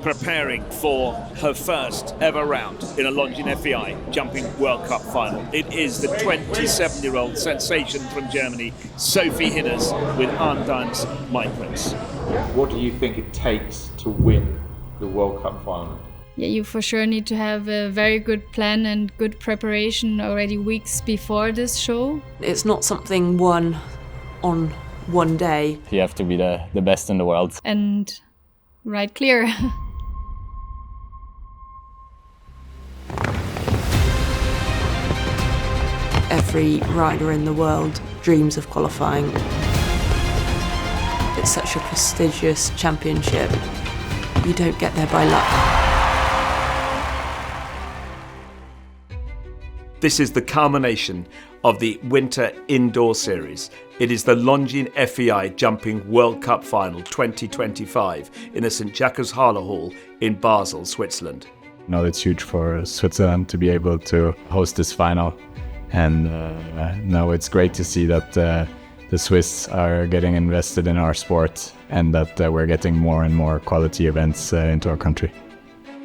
preparing for her first ever round in a Longines FEI Jumping World Cup final. It is the 27-year-old sensation from Germany, Sophie Hinners, with Longines, My Prince. What do you think it takes to win the World Cup final? Yeah, you for sure need to have a very good plan and good preparation already weeks before this show. It's not something won on one day. You have to be the best in the world. And ride clear. Every rider in the world dreams of qualifying. It's such a prestigious championship. You don't get there by luck. This is the culmination of the Winter Indoor Series. It is the Longines FEI Jumping World Cup Final 2025 in the St. Jacques Halle Hall in Basel, Switzerland. It's huge for Switzerland to be able to host this final. And now it's great to see that the Swiss are getting invested in our sport and that we're getting more and more quality events into our country.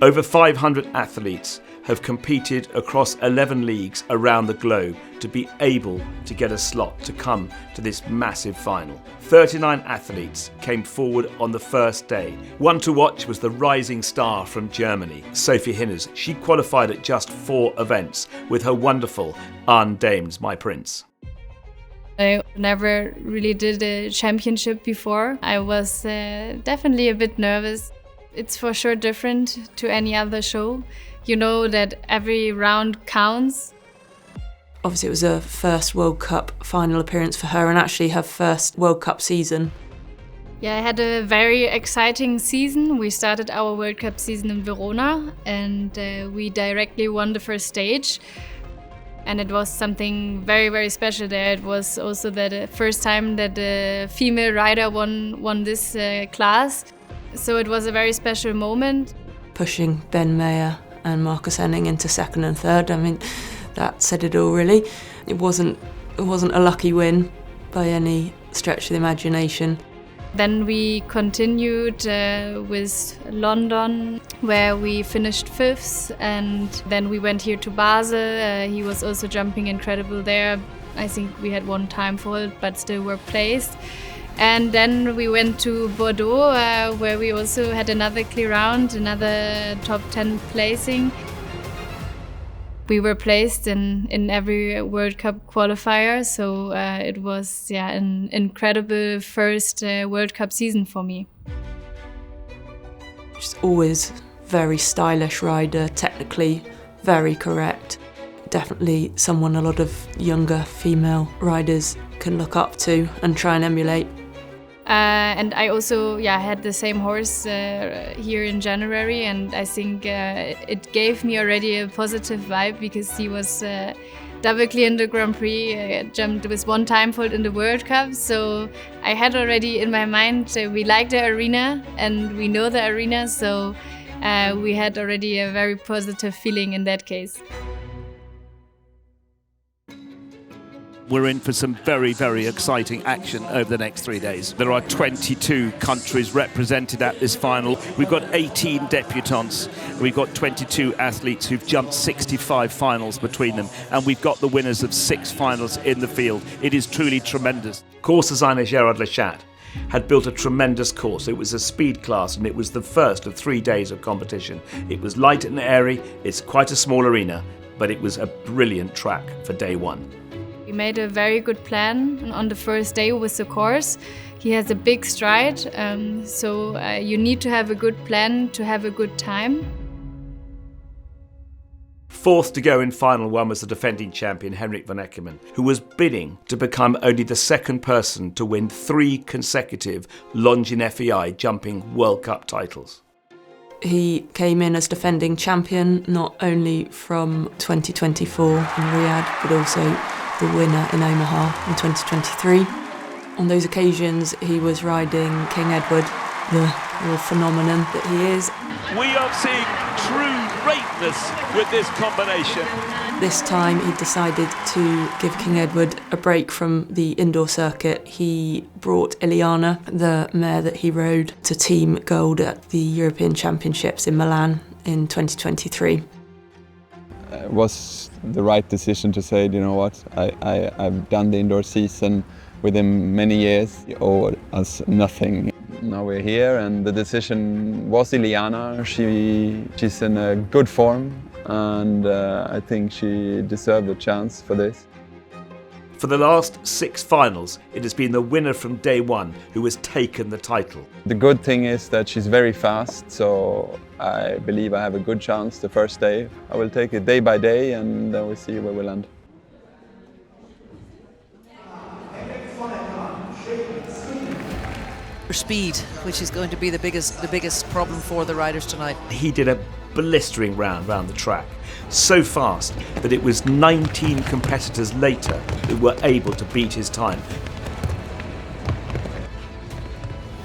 Over 500 athletes have competed across 11 leagues around the globe to be able to get a slot to come to this massive final. 39 athletes came forward on the first day. One to watch was the rising star from Germany, Sophie Hinners. She qualified at just 4 events with her wonderful Longines, My Prince. I never really did a championship before. I was definitely a bit nervous. It's for sure different to any other show. You know that every round counts. Obviously, it was her first World Cup final appearance for her and actually her first World Cup season. Yeah, I had a very exciting season. We started our World Cup season in Verona and we directly won the first stage. And it was something very, very special there. It was also the first time that a female rider won this class. So it was a very special moment. Pushing Ben Mayer and Marcus Henning into second and third. I mean, that said it all really. It wasn't a lucky win by any stretch of the imagination. Then we continued with London, where we finished 5th, and then we went here to Basel. He was also jumping incredible there. I think we had one time fault, but still were placed. And then we went to Bordeaux, where we also had another clear round, another top 10 placing. We were placed in every World Cup qualifier, so it was an incredible first World Cup season for me. She's always very stylish rider, technically very correct. Definitely someone a lot of younger female riders can look up to and try and emulate. And I also had the same horse here in January, and I think it gave me already a positive vibe because he was double clear in the Grand Prix, jumped with one time fault in the World Cup. So I had already in my mind we like the arena and we know the arena, so we had already a very positive feeling in that case. We're in for some very, very exciting action over the next 3 days. There are 22 countries represented at this final. We've got 18 debutants. We've got 22 athletes who've jumped 65 finals between them. And we've got the winners of 6 finals in the field. It is truly tremendous. Course designer Gerard Lechat had built a tremendous course. It was a speed class and it was the first of 3 days of competition. It was light and airy. It's quite a small arena, but it was a brilliant track for day 1. We made a very good plan on the first day with the course. He has a big stride, so you need to have a good plan to have a good time. 4th to go in final 1 was the defending champion Henrik van Eckermann, who was bidding to become only the second person to win 3 consecutive Longines FEI Jumping World Cup titles. He came in as defending champion, not only from 2024 in Riyadh, but also the winner in Omaha in 2023. On those occasions, he was riding King Edward, the real phenomenon that he is. We are seeing true greatness with this combination. This time he decided to give King Edward a break from the indoor circuit. He brought Iliana, the mare that he rode, to team gold at the European Championships in Milan in 2023. It was the right decision to say, you know what, I've done the indoor season with him many years. He owed us nothing. Now we're here, and the decision was Iliana. She's in a good form, and I think she deserved a chance for this. For the last 6 finals, it has been the winner from day one who has taken the title. The good thing is that she's very fast, so I believe I have a good chance the first day. I will take it day by day, and then we'll see where we land. Speed, which is going to be the biggest problem for the riders tonight. He did a blistering round the track, so fast that it was 19 competitors later who were able to beat his time.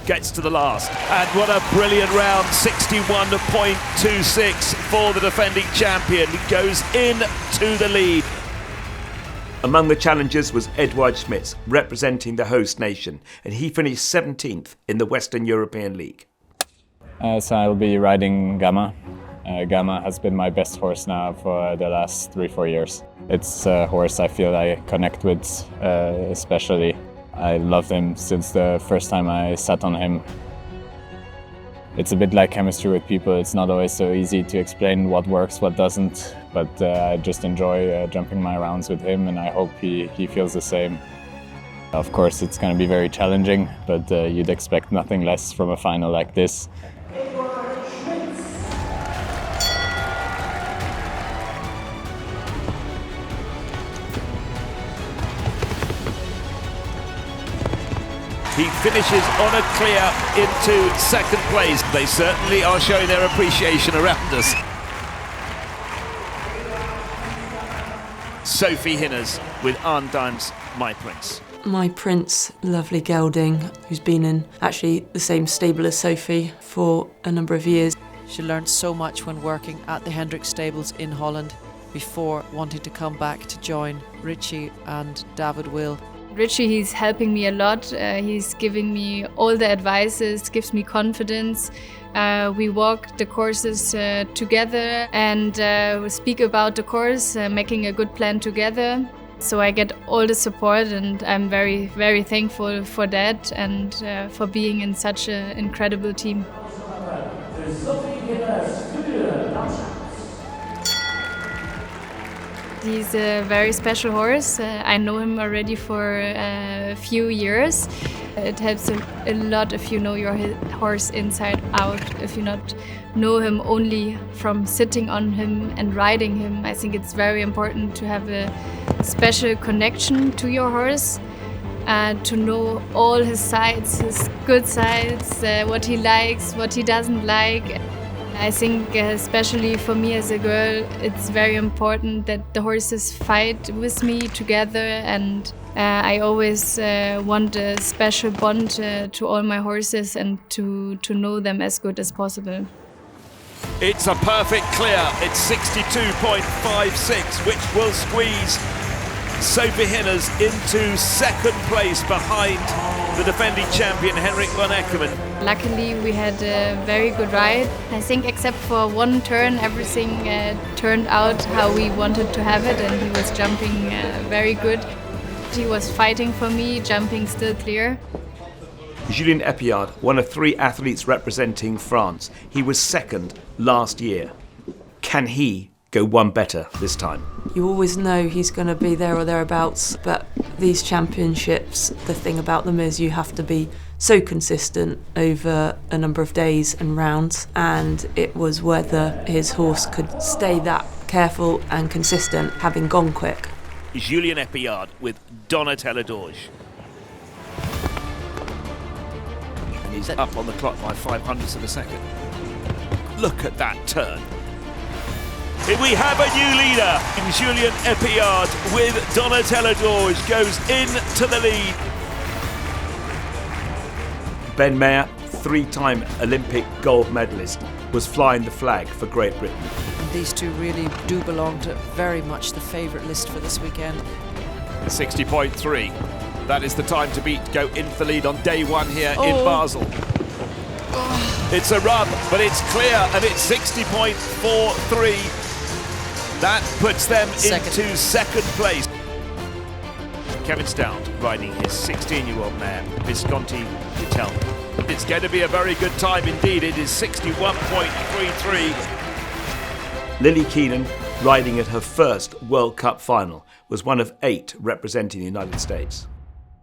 Gets to the last, and what a brilliant round, 61.26 for the defending champion. He goes into the lead. Among the challengers was Eduard Schmitz, representing the host nation, and he finished 17th in the Western European League. So I'll be riding Gamma. Gamma has been my best horse now for the last 3-4 years. It's a horse I feel I connect with especially. I loved him since the first time I sat on him. It's a bit like chemistry with people. It's not always so easy to explain what works, what doesn't, but I just enjoy jumping my rounds with him, and I hope he feels the same. Of course, it's going to be very challenging, but you'd expect nothing less from a final like this. He finishes on a clear into second place. They certainly are showing their appreciation around us. Sophie Hinners with Arndime's My Prince. My Prince, lovely gelding, who's been in actually the same stable as Sophie for a number of years. She learned so much when working at the Hendrick stables in Holland before wanting to come back to join Richie and David Will. Richie, he's helping me a lot. He's giving me all the advices, gives me confidence. We walk the courses together and speak about the course, making a good plan together. So I get all the support, and I'm very, very thankful for that and for being in such an incredible team. He's a very special horse. I know him already for a few years. It helps a lot if you know your horse inside out. If you not know him only from sitting on him and riding him, I think it's very important to have a special connection to your horse, to know all his sides, his good sides, what he likes, what he doesn't like. I think especially for me as a girl, it's very important that the horses fight with me together, and I always want a special bond to all my horses and to know them as good as possible. It's a perfect clear. It's 62.56, which will squeeze Sophie Hinners into second place behind the defending champion Henrik von Eckermann. Luckily, we had a very good ride. I think except for one turn, everything turned out how we wanted to have it, and he was jumping very good. He was fighting for me, jumping still clear. Julien Epillard, one of 3 athletes representing France. He was second last year. Can he go one better this time? You always know he's going to be there or thereabouts, but these championships, the thing about them is you have to be so consistent over a number of days and rounds, and it was whether his horse could stay that careful and consistent, having gone quick. Julien Epillard with Donatella Dorje. And he's up on the clock by 0.05 of a second. Look at that turn. Here we have a new leader. Julien Epillard with Donatella Dorje goes into the lead. Ben Mayer, three-time Olympic gold medalist, was flying the flag for Great Britain. And these two really do belong to very much the favourite list for this weekend. 60.3. That is the time to beat. Go in for lead on day one here in Basel. It's a rub, but it's clear, and it's 60.43. That puts them into second place. Kevin Stout riding his 16-year-old mare, Visconti di Telmo. It's going to be a very good time indeed. It is 61.33. Lily Keenan, riding at her first World Cup final, was one of 8 representing the United States.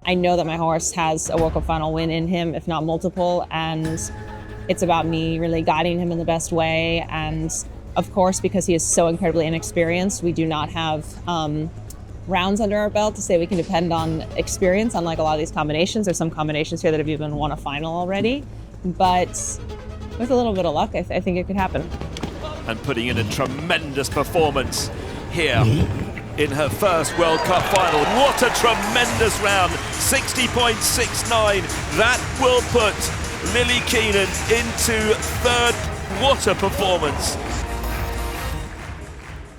I know that my horse has a World Cup final win in him, if not multiple, and it's about me really guiding him in the best way. And of course, because he is so incredibly inexperienced, we do not have rounds under our belt to say we can depend on experience, unlike a lot of these combinations. There's some combinations here that have even won a final already, but with a little bit of luck, I think it could happen. And putting in a tremendous performance here in her first World Cup final. What a tremendous round, 60.69. That will put Lily Keenan into third. What a performance.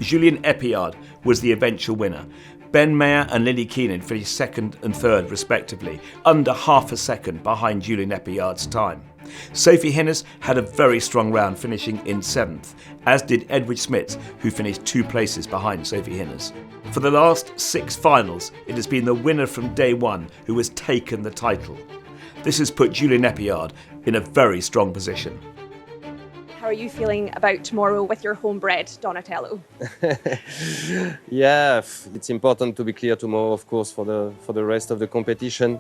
Julien Epillard was the eventual winner. Ben Mayer and Lily Keenan finished second and third respectively, under half a second behind Julien Epillard's time. Sophie Hinnes had a very strong round, finishing in 7th, as did Edwidge Smits, who finished 2 places behind Sophie Hinnes. For the last 6 finals, it has been the winner from day one who has taken the title. This has put Julien Epillard in a very strong position. How are you feeling about tomorrow with your homebred Donatello? Yeah, it's important to be clear tomorrow, of course, for the rest of the competition.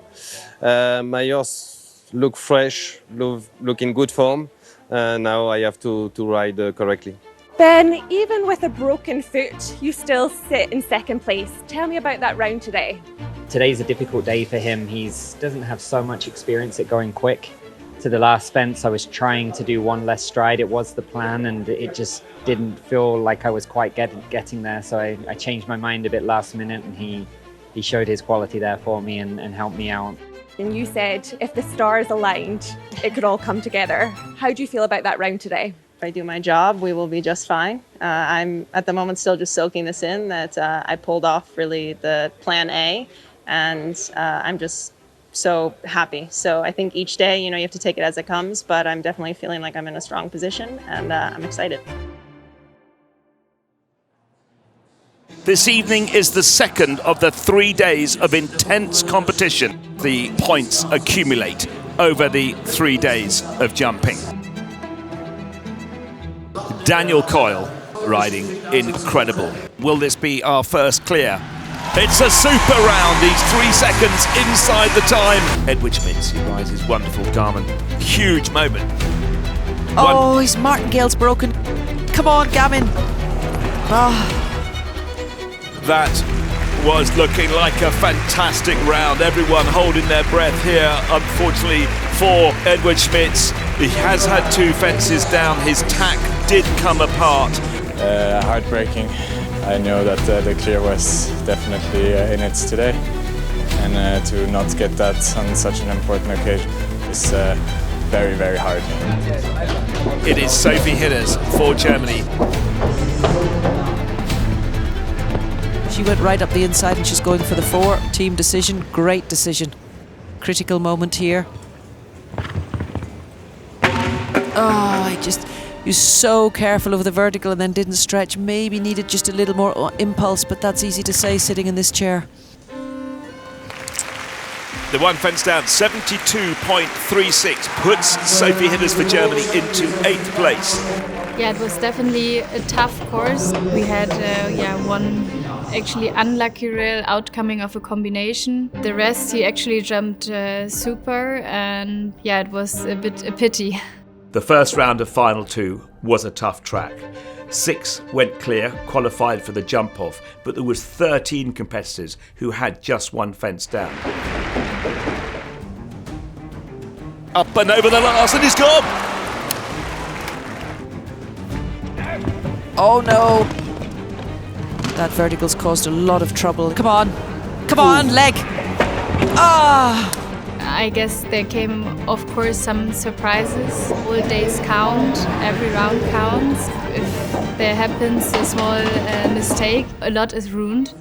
My horse look fresh, look in good form. Now I have to ride correctly. Ben, even with a broken foot, you still sit in second place. Tell me about that round today. Today's a difficult day for him. He doesn't have so much experience at going quick. To the last fence, I was trying to do one less stride. It was the plan, and it just didn't feel like I was quite getting there. So I changed my mind a bit last minute, and he showed his quality there for me and helped me out. And you said if the stars aligned, it could all come together. How do you feel about that round today? If I do my job, we will be just fine. I'm at the moment still just soaking this in, that I pulled off really the plan A, and I'm just so happy. So I think each day, you have to take it as it comes, but I'm definitely feeling like I'm in a strong position, and I'm excited. This evening is the second of the 3 days of intense competition. The points accumulate over the 3 days of jumping. Daniel Coyle riding incredible. Will this be our first clear? It's a super round. He's 3 seconds inside the time. Edwidge Smits, he rides his wonderful Garmin. Huge moment. His martingale's broken. Come on, Gavin. That was looking like a fantastic round. Everyone holding their breath here, unfortunately, for Edwidge Smits. He has had 2 fences down. His tack did come apart. Heartbreaking. I know that the clear was definitely in it today, and to not get that on such an important occasion is very, very hard. It is Sophie Hinnes for Germany. She went right up the inside and she's going for the 4. Team decision, great decision. Critical moment here. He was so careful of the vertical and then didn't stretch. Maybe needed just a little more impulse, but that's easy to say sitting in this chair. The 1 fence down, 72.36, puts Sophie Hinnes for Germany into 8th place. Yeah, it was definitely a tough course. We had one actually unlucky rail outcoming of a combination. The rest he actually jumped super, and it was a bit a pity. The first round of final 2 was a tough track. 6 went clear, qualified for the jump off, but there was 13 competitors who had just 1 fence down. Up and over the last, and he's gone! Oh no! That vertical's caused a lot of trouble. Come on, leg! I guess there came, of course, some surprises. All days count, every round counts. If there happens a small mistake, a lot is ruined.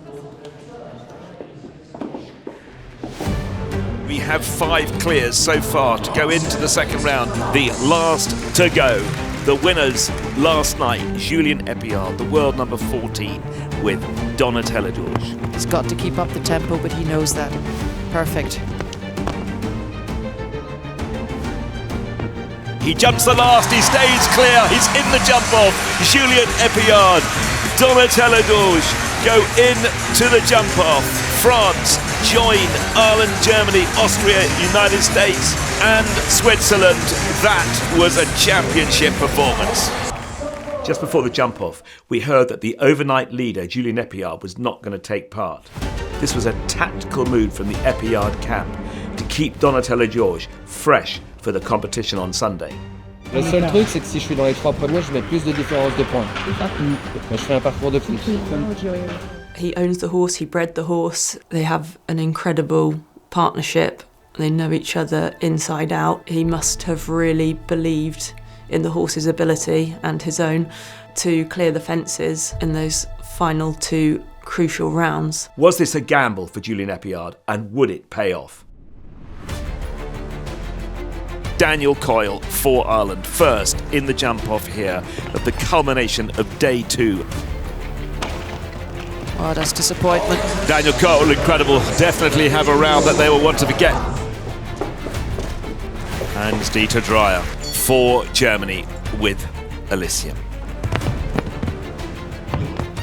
We have 5 clears so far to go into the second round. The last to go. The winners last night, Julien Epillard, the world number 14, with Donatella George. He's got to keep up the tempo, but he knows that. Perfect. He jumps the last, he stays clear, he's in the jump off. Julien Epillard, Donatella George go into the jump off. France join Ireland, Germany, Austria, United States and Switzerland. That was a championship performance. Just before the jump off, we heard that the overnight leader, Julien Epillard, was not going to take part. This was a tactical move from the Epillard camp to keep Donatella George fresh for the competition on Sunday. Le seul truc, c'est que si je suis dans les 3 premiers, je mets plus de différence de points. Mais je fais un parcours de plus. He owns the horse, he bred the horse. They have an incredible partnership. They know each other inside out. He must have really believed in the horse's ability and his own to clear the fences in those final 2 crucial rounds. Was this a gamble for Julien Epillard, and would it pay off? Daniel Coyle for Ireland, first in the jump off here at the culmination of day 2. Oh, that's disappointment. Daniel Coyle, incredible. Definitely have a round that they will want to forget. And Dieter Dreyer for Germany with Elysium.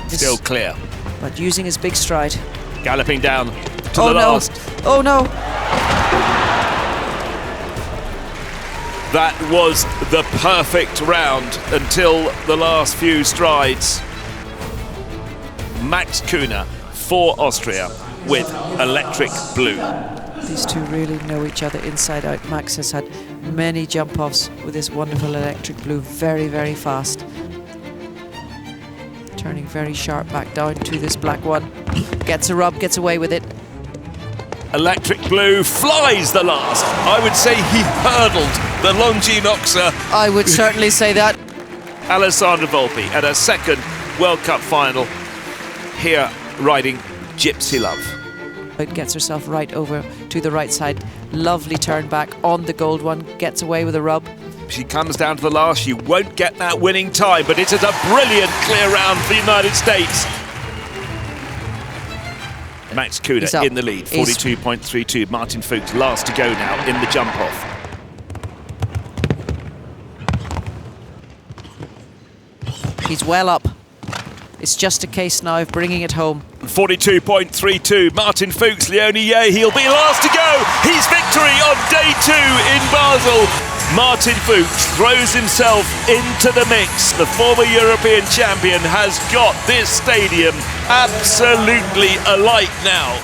Still clear. But using his big stride. Galloping down to the last. Oh no! That was the perfect round until the last few strides. Max Kuhner for Austria with Electric Blue. These two really know each other inside out. Max has had many jump-offs with this wonderful Electric Blue, very, very fast. Turning very sharp back down to this black one. Gets a rub, gets away with it. Electric Blue flies the last. I would say he hurdled the Longines Oxer. I would certainly say that. Alessandra Volpi at her second World Cup final, here riding Gypsy Love. It gets herself right over to the right side. Lovely turn back on the gold one, gets away with a rub. She comes down to the last. She won't get that winning time, but it is a brilliant clear round for the United States. Max Kuhner in the lead, 42.32. Martin Fuchs last to go now in the jump off. He's well up. It's just a case now of bringing it home. 42.32. Martin Fuchs, Leonie Yeh, he'll be last to go. He's victory on day 2 in Basel. Martin Fuchs throws himself into the mix. The former European champion has got this stadium absolutely alight now.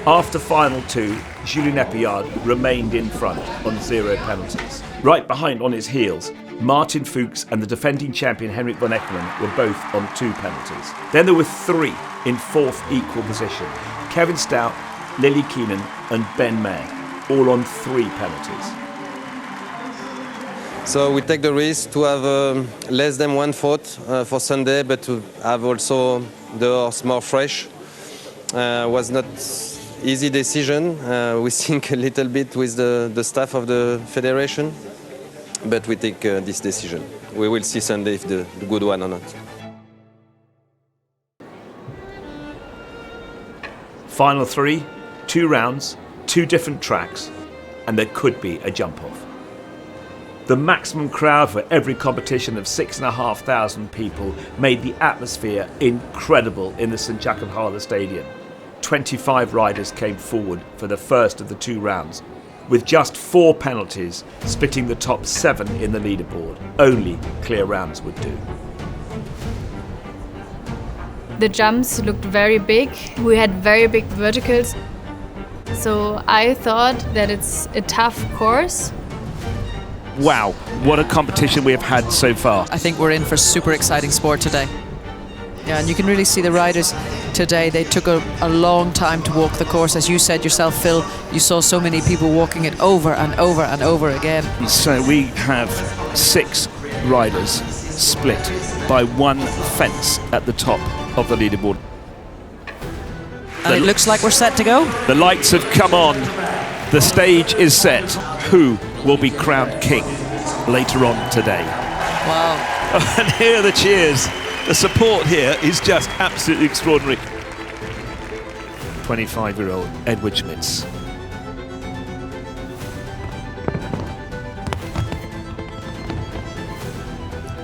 After final 2, Julien Epillard remained in front on 0 penalties. Right behind on his heels, Martin Fuchs and the defending champion Henrik von Eckermann were both on 2 penalties. Then there were 3 in 4th equal position. Kevin Stout, Lily Keenan and Ben May, all on 3 penalties. So we take the risk to have less than 1 fault for Sunday, but to have also the horse more fresh. Was not easy decision. We think a little bit with the staff of the federation, but we take this decision. We will see Sunday if the good one or not. Final 3, 2 rounds, 2 different tracks, and there could be a jump-off. The maximum crowd for every competition of 6,500 people made the atmosphere incredible in the St. Jakob Harder Stadium. 25 riders came forward for the first of the 2 rounds, with just 4 penalties splitting the top 7 in the leaderboard. Only clear rounds would do. The jumps looked very big. We had very big verticals. So I thought that it's a tough course. Wow, what a competition we have had so far. I think we're in for super exciting sport today. Yeah, and you can really see the riders today. They took a long time to walk the course. As you said yourself, Phil, you saw so many people walking it over and over and over again. So we have 6 riders split by 1 fence at the top of the leaderboard. And it looks like we're set to go. The lights have come on. The stage is set. Who will be crowned king later on today? Wow. And here are the cheers. The support here is just absolutely extraordinary. 25-year-old Edward Schmitz.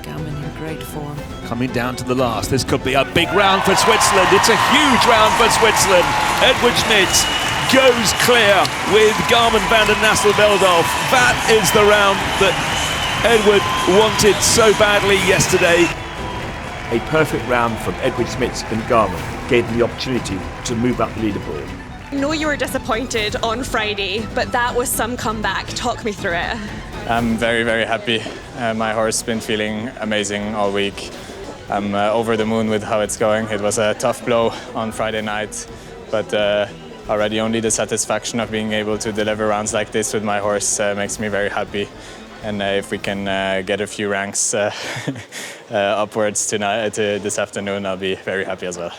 Gammon in great form. Coming down to the last. This could be a big round for Switzerland. It's a huge round for Switzerland. Edward Schmitz goes clear with Garmin van der Nassel-Veldorf. That is the round that Edward wanted so badly yesterday. A perfect round from Edward Schmitz and Garmin gave them the opportunity to move up the leaderboard. I know you were disappointed on Friday, but that was some comeback. Talk me through it. I'm very, very happy. My horse has been feeling amazing all week. I'm over the moon with how it's going. It was a tough blow on Friday night, but already only the satisfaction of being able to deliver rounds like this with my horse makes me very happy. And if we can get a few ranks upwards tonight, this afternoon, I'll be very happy as well.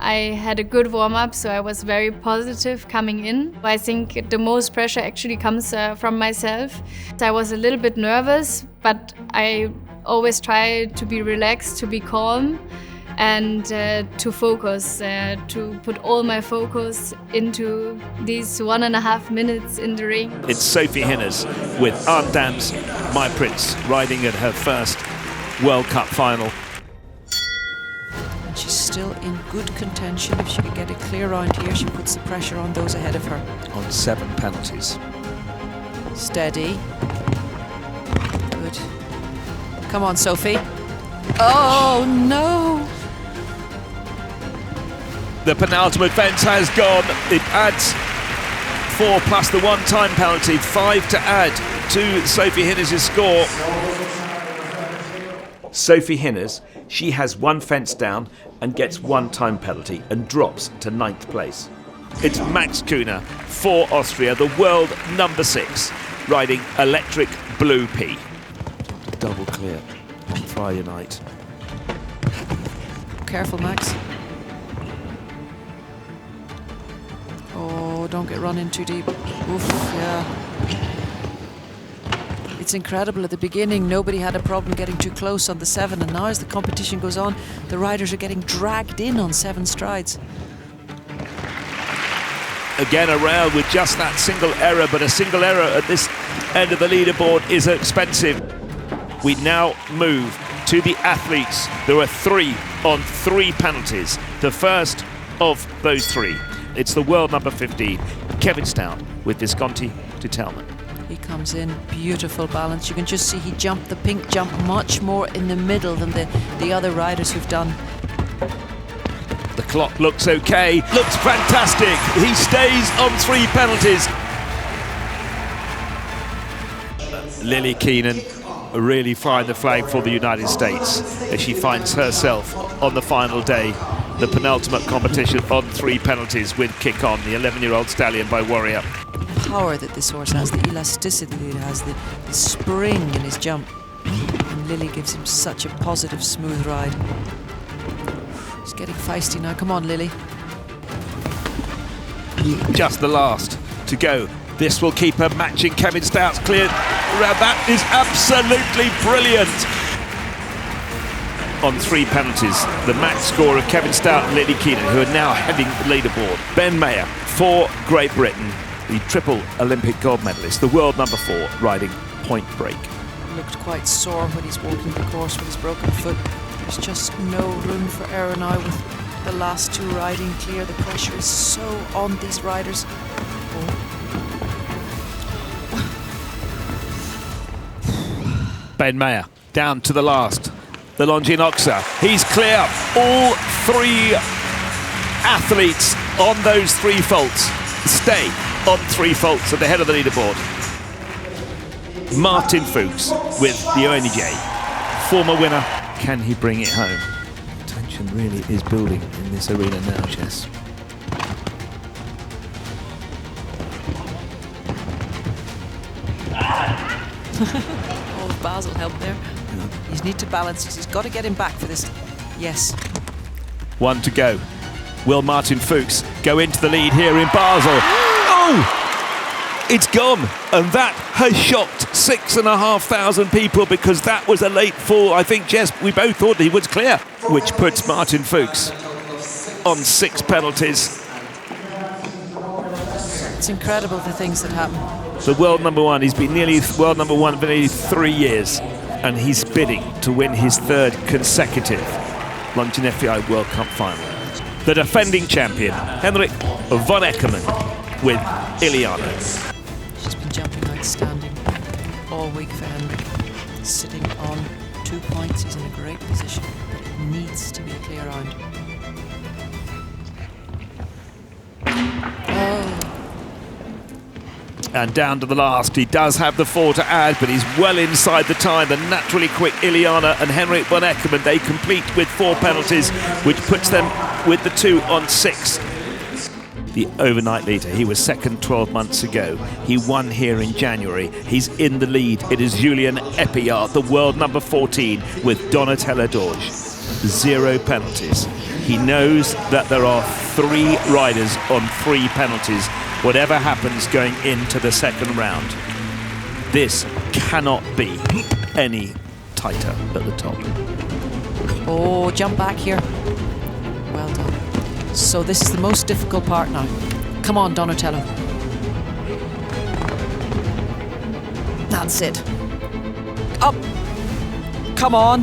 I had a good warm-up, so I was very positive coming in. I think the most pressure actually comes from myself. I was a little bit nervous, but I always try to be relaxed, to be calm, and to focus, to put all my focus into these 1.5 minutes in the ring. It's Sophie Hinners with Arndam's My Prince riding at her first World Cup final. And she's still in good contention. If she can get it clear round here, she puts the pressure on those ahead of her. On 7 penalties. Steady. Good. Come on, Sophie. Oh, no. The penultimate fence has gone. It adds 4 plus the 1 time penalty, 5 to add to Sophie Hinners' score. Sophie Hinners, she has 1 fence down and gets 1 time penalty and drops to 9th place. It's Max Kühner for Austria, the world number 6, riding Electric Blue P. Double clear on Friday night. Careful, Max. Oh, don't get run in too deep. Oof, yeah. It's incredible. At the beginning, nobody had a problem getting too close on the 7, and now as the competition goes on, the riders are getting dragged in on 7 strides. Again, around with just that single error, but a single error at this end of the leaderboard is expensive. We now move to the athletes. There are 3 on 3 penalties. The first of those 3. It's the world number 15, Kevin Stout, with Visconti to Tellman. He comes in, beautiful balance. You can just see he jumped the pink jump much more in the middle than the other riders who've done. The clock looks okay, looks fantastic. He stays on 3 penalties. Lily Keenan really flying the flag for the United States as she finds herself on the final day. The penultimate competition on 3 penalties with Kick On, the 11-year-old stallion by Warrior. The power that this horse has, the elasticity that it has, the spring in his jump. And Lily gives him such a positive, smooth ride. He's getting feisty now. Come on, Lily. Just the last to go. This will keep her matching Kevin Stout's clear. That is absolutely brilliant. On 3 penalties, the max score of Kevin Stout and Lily Keenan, who are now heading the leaderboard. Ben Mayer for Great Britain, the triple Olympic gold medalist, the world number 4, riding Point Break. Looked quite sore when he's walking the course with his broken foot. There's just no room for error now with the last 2 riding clear. The pressure is so on these riders. Ben Mayer down to the last. The Longines Oxer, he's clear. All 3 athletes on those 3 faults stay on 3 faults at the head of the leaderboard. Martin Fuchs with the ONJ, former winner. Can he bring it home? Potentially. tension really is building in this arena now, Jess. Oh, Basel helped there. You need to balance. He's got to get him back for this. Yes. 1 to go. Will Martin Fuchs go into the lead here in Basel? Oh! It's gone, and that has shocked 6,500 people because that was a late fall. I think, Jess, we both thought he was clear, which puts Martin Fuchs on 6 penalties. It's incredible the things that happen. The world number one, he's been nearly world number one for nearly 3 years, and he's bidding to win his 3rd consecutive Longines FEI World Cup final. The defending champion, Henrik von Eckermann, with Iliana. She's been jumping outstanding all week for Henrik. Sitting on 2 points, he's in a great position, but it needs to be a clear round. Oh. And down to the last, he does have the 4 to add, but he's well inside the time. The naturally quick Iliana and Henrik von Eckermann, they complete with 4 penalties, which puts them with the 2 on 6. The overnight leader, he was second 12 months ago. He won here in January. He's in the lead. It is Julien Epillard, the world number 14, with Donatella Dorje. 0 penalties. He knows that there are 3 riders on 3 penalties, whatever happens going into the second round. This cannot be any tighter at the top. Oh, jump back here. Well done. So this is the most difficult part now. Come on, Donatello. That's it. Up. Come on.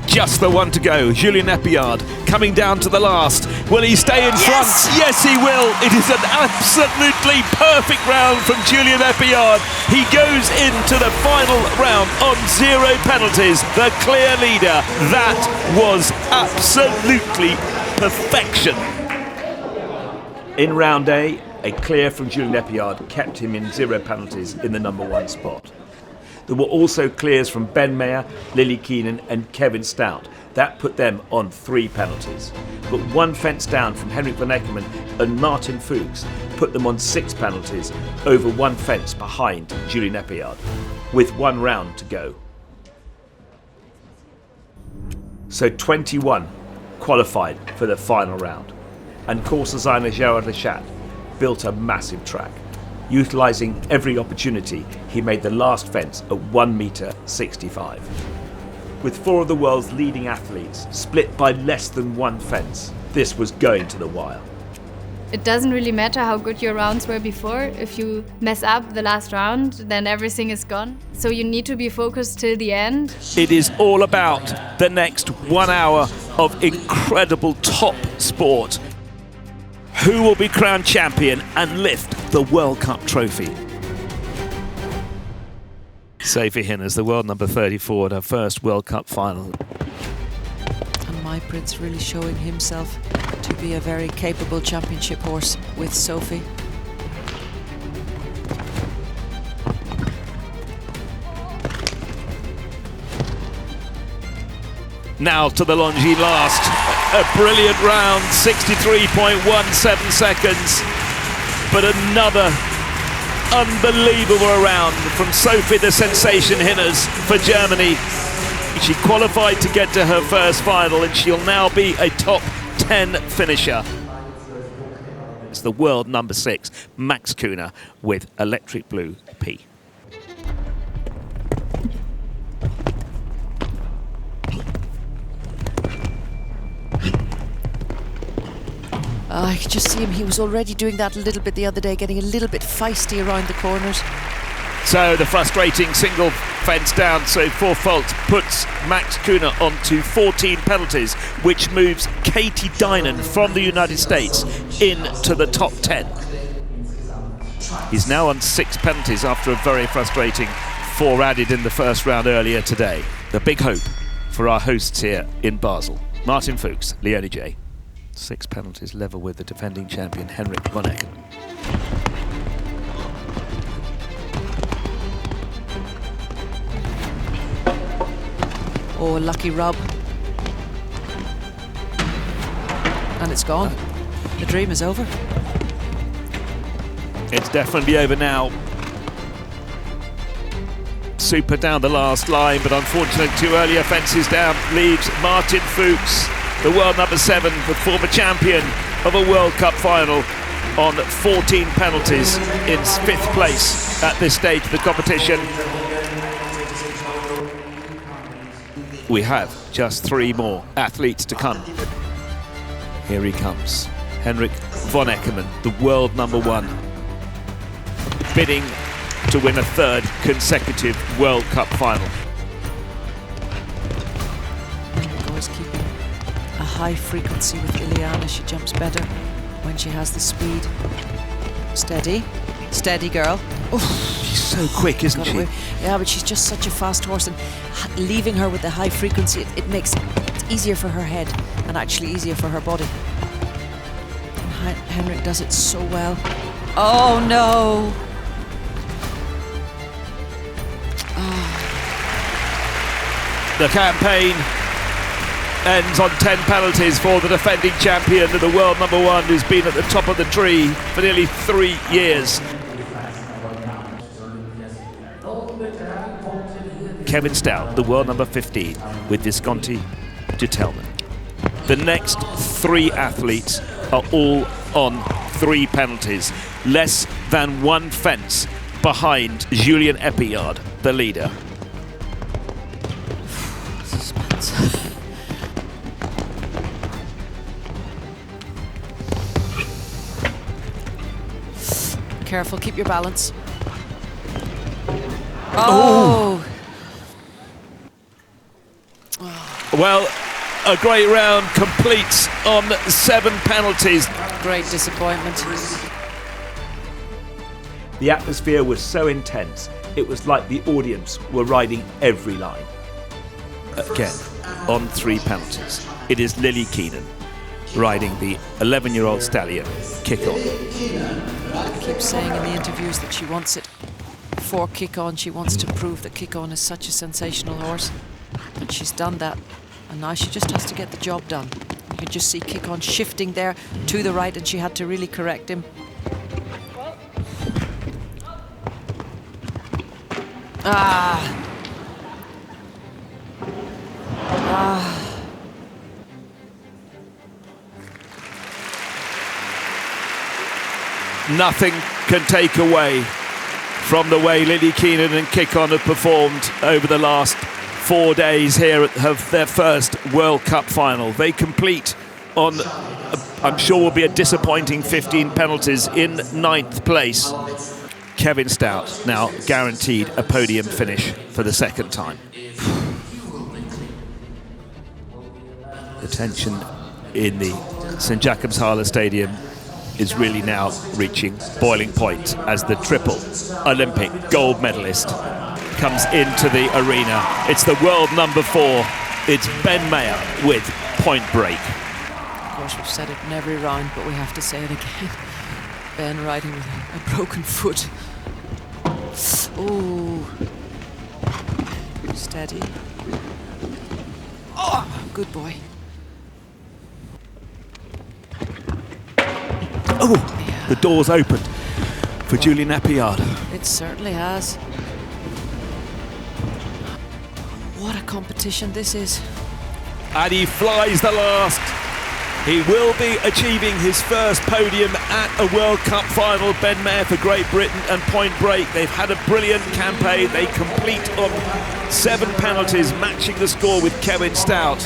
Just the 1 to go. Julien Epillard coming down to the last. Will he stay in front? Yes, he will. It is an absolutely perfect round from Julien Epillard. He goes into the final round on 0 penalties. The clear leader. That was absolutely perfection. In round A, a clear from Julien Epillard kept him in 0 penalties in the number 1 spot. There were also clears from Ben Mayer, Lily Keenan and Kevin Stout. That put them on 3 penalties. But 1 fence down from Henrik von Eckermann and Martin Fuchs put them on 6 penalties over 1 fence behind Julien Epillard, with 1 round to go. So 21 qualified for the final round. And course designer Gerard Lechat built a massive track. Utilising every opportunity, he made the last fence at 1.65 m. With 4 of the world's leading athletes split by less than 1 fence, this was going to the wire. It doesn't really matter how good your rounds were before. If you mess up the last round, then everything is gone. So you need to be focused till the end. It is all about the next 1 hour of incredible top sport. Who will be crowned champion and lift the World Cup trophy? Sophie Hinners, the world number 34 at her first World Cup final. And my Prince really showing himself to be a very capable championship horse with Sophie. Now to the Longines last. A brilliant round, 63.17 seconds. But another unbelievable round from Sophie the Sensation Hinners for Germany. She qualified to get to her first final and she'll now be a top 10 finisher. It's the world number 6, Max Kuhner with Electric Blue P. I could just see him, he was already doing that a little bit the other day, getting a little bit feisty around the corners. So the frustrating single fence down, so 4 faults, puts Max Kuhner onto 14 penalties, which moves Katie Dinan from the United States into the top 10. He's now on 6 penalties after a very frustrating 4 added in the first round earlier today. The big hope for our hosts here in Basel. Martin Fuchs, Leonie J. 6 penalties level with the defending champion Henrik von Eckermann. Oh, lucky rub. it's gone. The dream is over. It's definitely over now. Super down the last line, but unfortunately 2 earlier fences down leaves Martin Fuchs, the world number 7, the former champion of a World Cup final, on 14 penalties in 5th place at this stage of the competition. We have just 3 more athletes to come. Here he comes, Henrik von Eckermann, the world number 1, bidding to win a 3rd consecutive World Cup final. Always keeping a high frequency with Iliana. She jumps better when she has the speed. Steady. Steady, girl. Oof, she's so quick, isn't she? Yeah, but she's just such a fast horse, and leaving her with the high frequency, it makes it easier for her head and actually easier for her body. And Henrik does it so well. Oh, no. The campaign ends on 10 penalties for the defending champion and the world number 1, who's been at the top of the tree for nearly 3 years. Kevin Stout, the world number 15, with Visconti to Tellman. The next 3 athletes are all on 3 penalties, less than 1 fence behind Julien Epillard, the leader. Careful, keep your balance. Oh! Well, a great round completes on 7 penalties. Great disappointment. The atmosphere was so intense, it was like the audience were riding every line. Again, on 3 penalties, it is Lily Keenan riding the 11-year-old stallion Kick On. She keeps saying in the interviews that she wants it for Kick On. She wants to prove that Kick On is such a sensational horse. And she's done that. And now she just has to get the job done. You can just see Kick On shifting there to the right, and she had to really correct him. Nothing can take away from the way Lily Keenan and Kick On have performed over the last 4 days here of their first World Cup final. They complete on, I'm sure will be a disappointing 15 penalties in 9th place. Kevin Stout now guaranteed a podium finish for the 2nd time. The tension in the St Jakobshalle Stadium is really now reaching boiling point as the triple Olympic gold medalist comes into the arena. It's the world number 4. It's Ben Mayer with Point Break. Of course, we've said it in every round, but we have to say it again. Ben riding with a broken foot. Ooh. Steady. Oh, good boy. Oh, yeah. The door's opened for Julien Epillard. It certainly has. What a competition this is. And he flies the last. He will be achieving his first podium at a World Cup final. Ben Mayer for Great Britain and Point Break. They've had a brilliant campaign. They complete on 7 penalties, matching the score with Kevin Stout.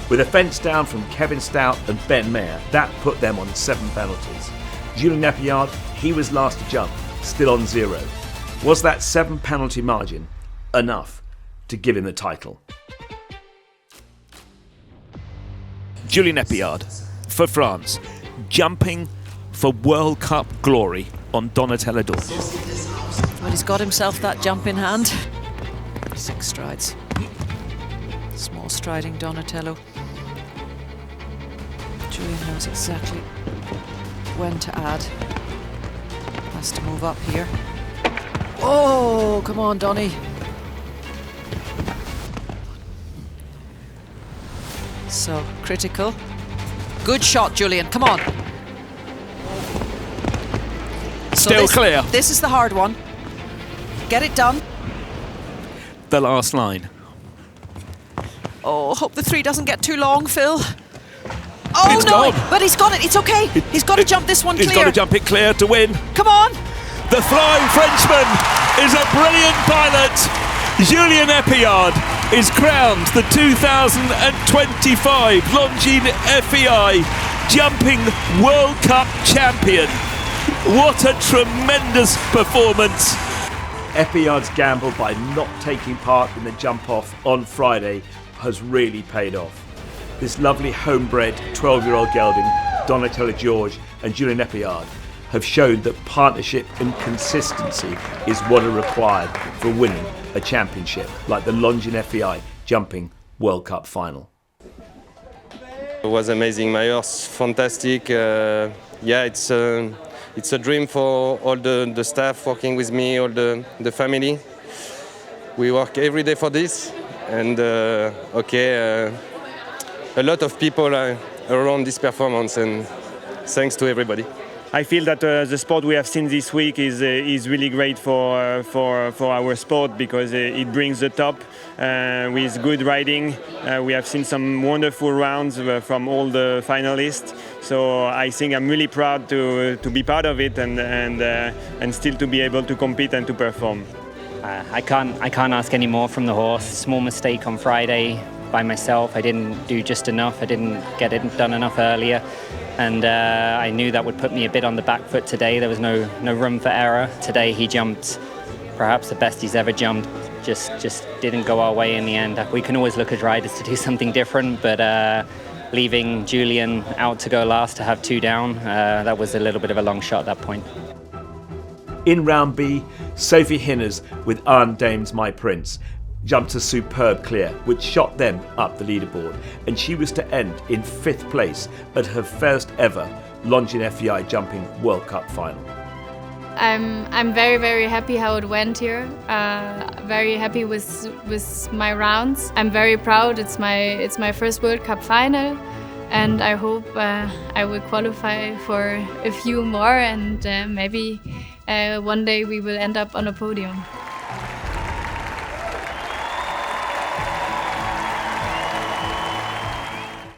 With a fence down from Kevin Stout and Ben Mayer, that put them on 7 penalties. Julien Epillard, he was last to jump, still on 0. Was that 7 penalty margin enough to give him the title? Julien Epillard for France, jumping for World Cup glory on Donatella d'Or. Well, he's got himself that jump in hand. 6 strides. Small striding Donatello. Julien knows exactly when to add. Has to move up here. Oh, come on, Donny. So critical. Good shot, Julian. Come on. Still clear. This is the hard one. Get it done. The last line. Oh, hope the 3 doesn't get too long, Phil. Oh, It's no, gone. but he's got it. It's okay. He's got to jump this one clear. He's got to jump it clear to win. Come on. The flying Frenchman is a brilliant pilot. Julien Epillard is crowned the 2025 Longines FEI Jumping World Cup champion. What a tremendous performance. Epillard's gamble by not taking part in the jump off on Friday has really paid off. This lovely homebred 12-year-old gelding, Donatella George and Julien Epillard, have shown that partnership and consistency is what are required for winning a championship like the Longines FEI Jumping World Cup final. It was amazing. My horse, fantastic. It's a dream for all the staff working with me, all the family. We work every day for this, and a lot of people are around this performance, and thanks to everybody. I feel that the sport we have seen this week is really great for our sport because it brings the top with good riding. We have seen some wonderful rounds from all the finalists. So I think I'm really proud to be part of it and still to be able to compete and to perform. I can't ask any more from the horse. Small mistake on Friday by myself. I didn't do just enough. I didn't get it done enough earlier. And I knew that would put me a bit on the back foot today. There was no room for error. Today he jumped perhaps the best he's ever jumped. Just didn't go our way in the end. We can always look as riders to do something different, but leaving Julien out to go last to have 2 down, that was a little bit of a long shot at that point. In round B, Sophie Hinners with Arne Dames My Prince jumped a superb clear, which shot them up the leaderboard, and she was to end in 5th place at her first ever Longines FEI Jumping World Cup final. I'm very, very happy how it went here. Very happy with my rounds. I'm very proud. It's my first World Cup final, and I hope I will qualify for a few more, and maybe one day we will end up on a podium.